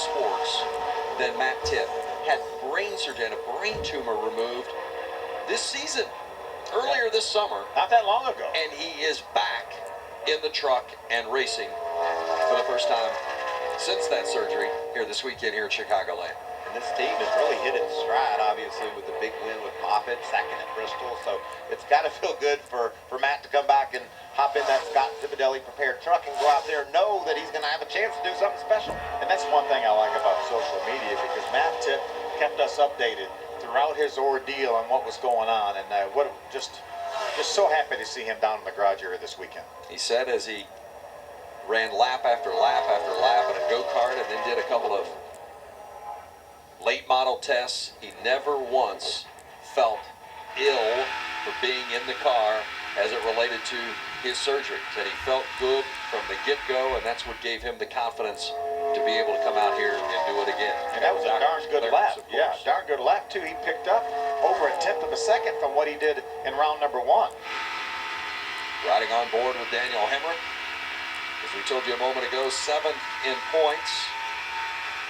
sports than Matt Tiff. Had brain surgery and a brain tumor removed this season, earlier this summer. Not that long ago. And he is back in the truck and racing for the first time since that surgery here this weekend here at Chicagoland. And this team has really hit its stride, obviously, with the big win with Moffitt, second at Bristol. So it's got to feel good for Matt to come back and hop in that Scott Zipadelli prepared truck and go out there and know that he's going to have a chance to do something special. And that's one thing I like about social media, because Matt Tiff kept us updated throughout his ordeal on what was going on. And just so happy to see him down in the garage area this weekend. He said as he ran lap after lap after lap in a go-kart and then did a couple of late model tests, he never once felt ill for being in the car as it related to his surgery. He said he felt good from the get-go, and that's what gave him the confidence to be able to come out here and do it again. And that was a darn good lap. Yeah, darn good lap, too. He picked up over a tenth of a second from what he did in round number 1. Riding on board with Daniel Hemrick. As we told you a moment ago, 7th in points.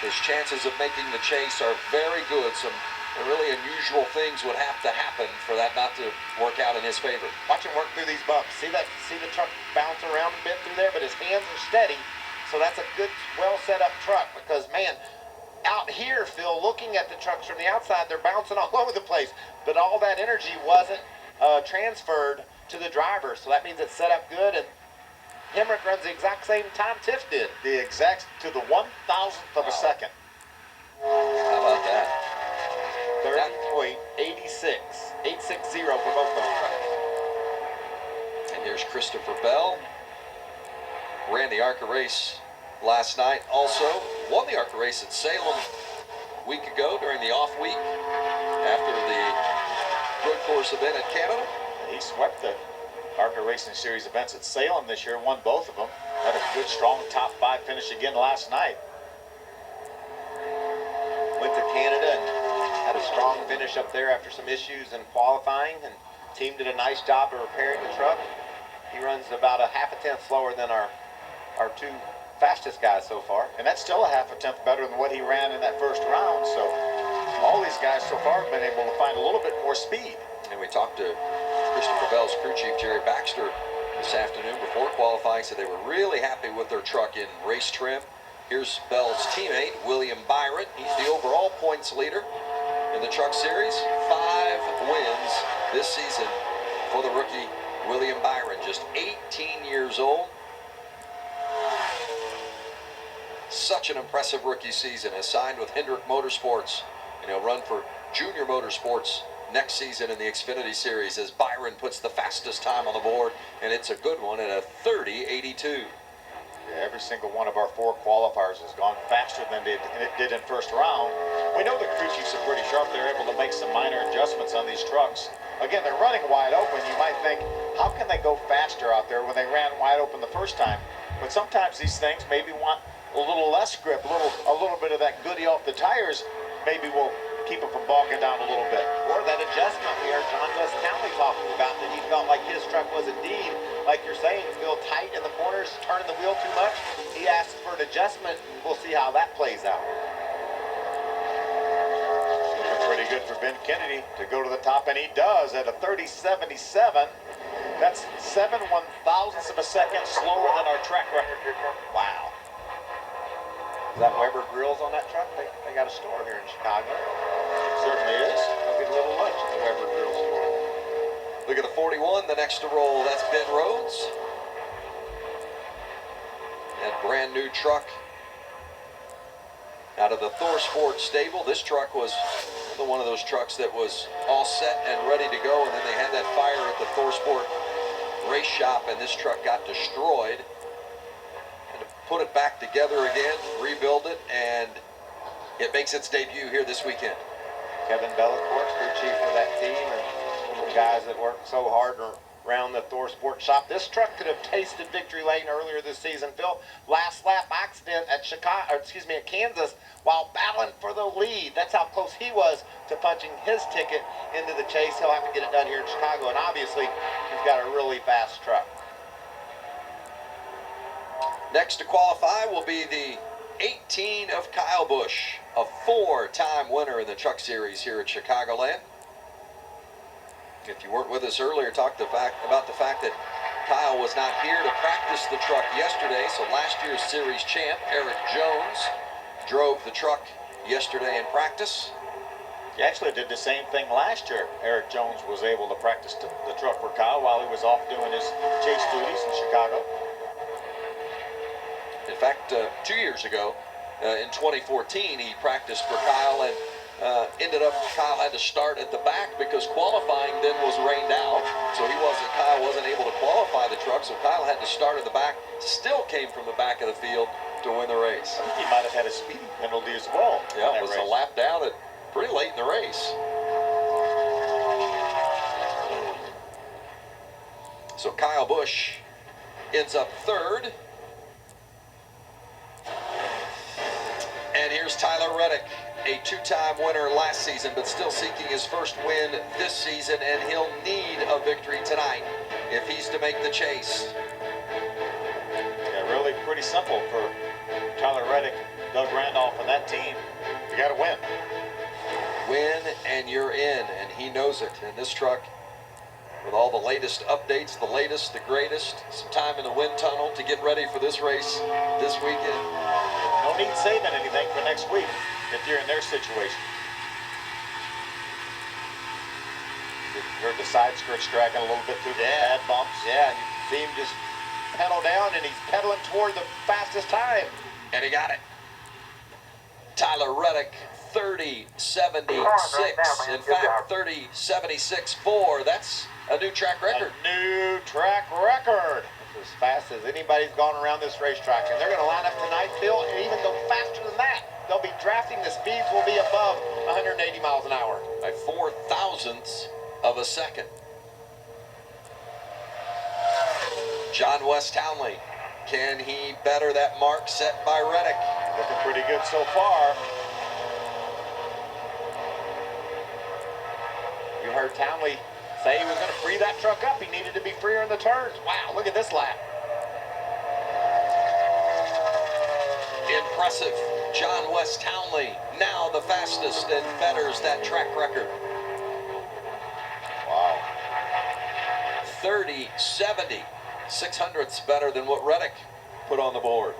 His chances of making the chase are very good. Some really unusual things would have to happen for that not to work out in his favor. Watch him work through these bumps. See the truck bounce around a bit through there, but his hands are steady. So that's a good, well set up truck, because, man, out here, Phil, looking at the trucks from the outside, they're bouncing all over the place. But all that energy wasn't transferred to the driver. So that means it's set up good, and Hemrick runs the exact same time Tiff did. The exact, to the 1,000th of a second. How about that? 30.86. 860 for both those trucks. And here's Christopher Bell. Ran the ARCA race last night. Also won the ARCA race at Salem a week ago during the off week after the road course event at Canada. He swept the ARCA Racing Series events at Salem this year, won both of them. Had a good, strong top 5 finish again last night. Went to Canada and had a strong finish up there after some issues in qualifying, and team did a nice job of repairing the truck. He runs about a half a tenth slower than our 2 fastest guys so far. And that's still a half a tenth better than what he ran in that first round. So all these guys so far have been able to find a little bit more speed. And we talked to Christopher Bell's crew chief, Jerry Baxter, this afternoon before qualifying. Said they were really happy with their truck in race trim. Here's Bell's teammate, William Byron. He's the overall points leader in the truck series. 5 wins this season for the rookie William Byron, just 18 years old. Such an impressive rookie season. Has signed with Hendrick Motorsports, and he'll run for Junior Motorsports next season in the Xfinity Series as Byron puts the fastest time on the board, and it's a good one at a 30.82. Yeah, every single one of our 4 qualifiers has gone faster than it did in first round. We know the crew chiefs are pretty sharp. They're able to make some minor adjustments on these trucks. Again, they're running wide open. You might think, how can they go faster out there when they ran wide open the first time? But sometimes these things maybe want a little less grip, a little bit of that goodie off the tires. Maybe we'll keep them from bogging down a little bit. Or that adjustment we heard John West Townley talking about, that he felt like his truck was indeed, like you're saying, feel tight in the corners, turning the wheel too much. He asked for an adjustment. We'll see how that plays out. Looking pretty good for Ben Kennedy to go to the top, and he does at a 30.77. That's 7/1000 of a second slower than our track record. Wow. Is that Weber Grills on that truck? They got a store here in Chicago. Certainly is. I'll get a little lunch at the Weber Grill store. Look at the 41, the next to roll. That's Ben Rhodes. That brand new truck out of the Thor Sport stable. This truck was one of those trucks that was all set and ready to go, and then they had that fire at the Thor Sport race shop, and this truck got destroyed. Put it back together again, rebuild it, and it makes its debut here this weekend. Kevin Bellacourt, crew chief for that team, and one of the guys that worked so hard around the Thor Sports shop. This truck could have tasted victory lane earlier this season, Phil. Last lap accident at at Kansas, while battling for the lead. That's how close he was to punching his ticket into the chase. He'll have to get it done here in Chicago, and obviously he's got a really fast truck. Next to qualify will be the 18 of Kyle Busch, a 4-time winner in the Truck Series here at Chicagoland. If you weren't with us earlier, talked about the fact that Kyle was not here to practice the truck yesterday, so last year's series champ, Eric Jones, drove the truck yesterday in practice. He actually did the same thing last year. Eric Jones was able to practice the truck for Kyle while he was off doing his chase duties in Chicago. In fact, 2 years ago, in 2014, he practiced for Kyle and ended up, Kyle had to start at the back because qualifying then was rained out. So Kyle wasn't able to qualify the truck, so Kyle had to start at the back, still came from the back of the field to win the race. I think he might have had a speeding penalty as well. Yeah, it was a lap down at pretty late in the race. So Kyle Busch ends up third. And here's Tyler Reddick, a 2-time winner last season, but still seeking his first win this season, and he'll need a victory tonight if he's to make the chase. Yeah, really pretty simple for Tyler Reddick, Doug Randolph, and that team. You got to win. Win and you're in, and he knows it. And this truck, with all the latest updates, the latest, the greatest, some time in the wind tunnel to get ready for this race this weekend. No need saving anything for next week if you're in their situation. You heard the side skirts dragging a little bit through the pad bumps. Yeah, you see him just pedal down, and he's pedaling toward the fastest time. And he got it. Tyler Reddick, 30.76. In fact, 30.76.4. That's a new track record. A new track record. That's as fast as anybody's gone around this racetrack. And they're going to line up tonight, Phil, and even go faster than that. They'll be drafting. The speeds will be above 180 miles an hour. By 0.004 of a second. John West Townley. Can he better that mark set by Reddick? Looking pretty good so far. You heard Townley say he was going to free that truck up. He needed to be freer in the turns. Wow, look at this lap. Impressive. John West Townley, now the fastest, and betters that track record. Wow. 30.70. 0.06 better than what Reddick put on the board.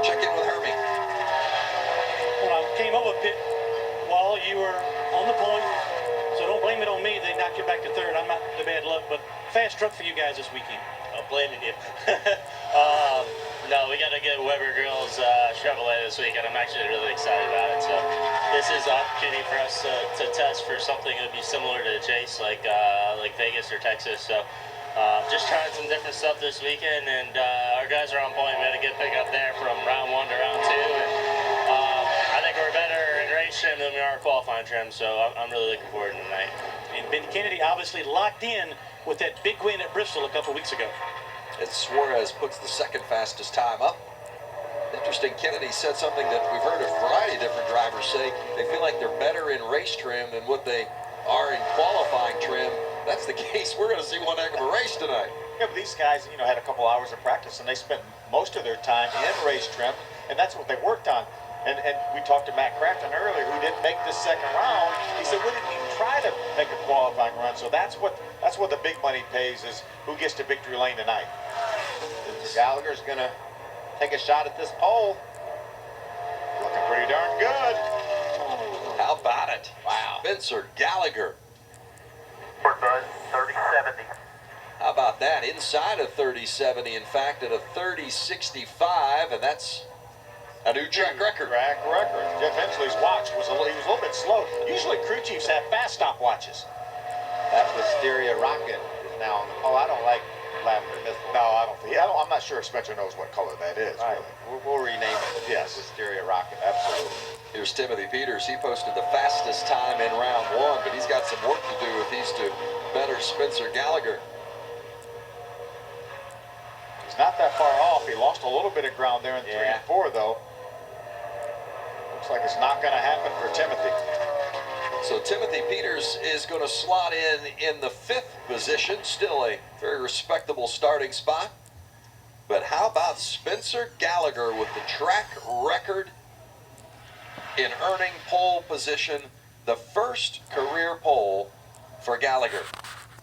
Check in with Hermie. When I came over pit, while you were on the point, so don't blame it on me. They knocked you back to third. I'm not the bad luck, but fast truck for you guys this weekend. I'm blaming you. No, we got to get Weber Girls Chevrolet this weekend. I'm actually really excited about it. So this is an opportunity for us to test for something that would be similar to a chase like Vegas or Texas. So just trying some different stuff this weekend, and our guys are on point. We had a good pickup there from round 1 to round 2, and I think we're better in race trim than we are qualifying trim. So I'm really looking forward to tonight. And Ben Kennedy obviously locked in with that big win at Bristol a couple weeks ago. As Suarez puts the second fastest time up. Interesting, Kennedy said something that we've heard a variety of different drivers say. They feel like they're better in race trim than what they are in qualifying trim. That's the case. We're going to see one heck of a race tonight. Yeah, but these guys, had a couple hours of practice, and they spent most of their time in race trim, and that's what they worked on. And we talked to Matt Crafton earlier, who didn't make this second round. He said we didn't even try to make a qualifying run. So that's what the big money pays, is who gets to victory lane tonight. Gallagher's going to take a shot at this pole. Looking pretty darn good. How about it? Wow. Spencer Gallagher. 30.70. How about that? Inside of 30.70, in fact, at a 30.65, and that's a new track record. Track record. Jeff Hensley's watch was a little bit slow. Usually crew chiefs have fast stopwatches. That Wisteria rocket is now on the pole. I don't like lavender missile. No, I don't think. I'm not sure if Spencer knows what color that is. Right. Really. We'll rename it. Yes. Wisteria rocket. Absolutely. Here's Timothy Peters. He posted the fastest time in round 1, but he's got some work to do if he's to better Spencer Gallagher. He's not that far off. He lost a little bit of ground there in 3 and 4, though. Looks like it's not going to happen for Timothy. So Timothy Peters is going to slot in the 5th position. Still a very respectable starting spot. But how about Spencer Gallagher with the track record in earning pole position, the first career pole for Gallagher.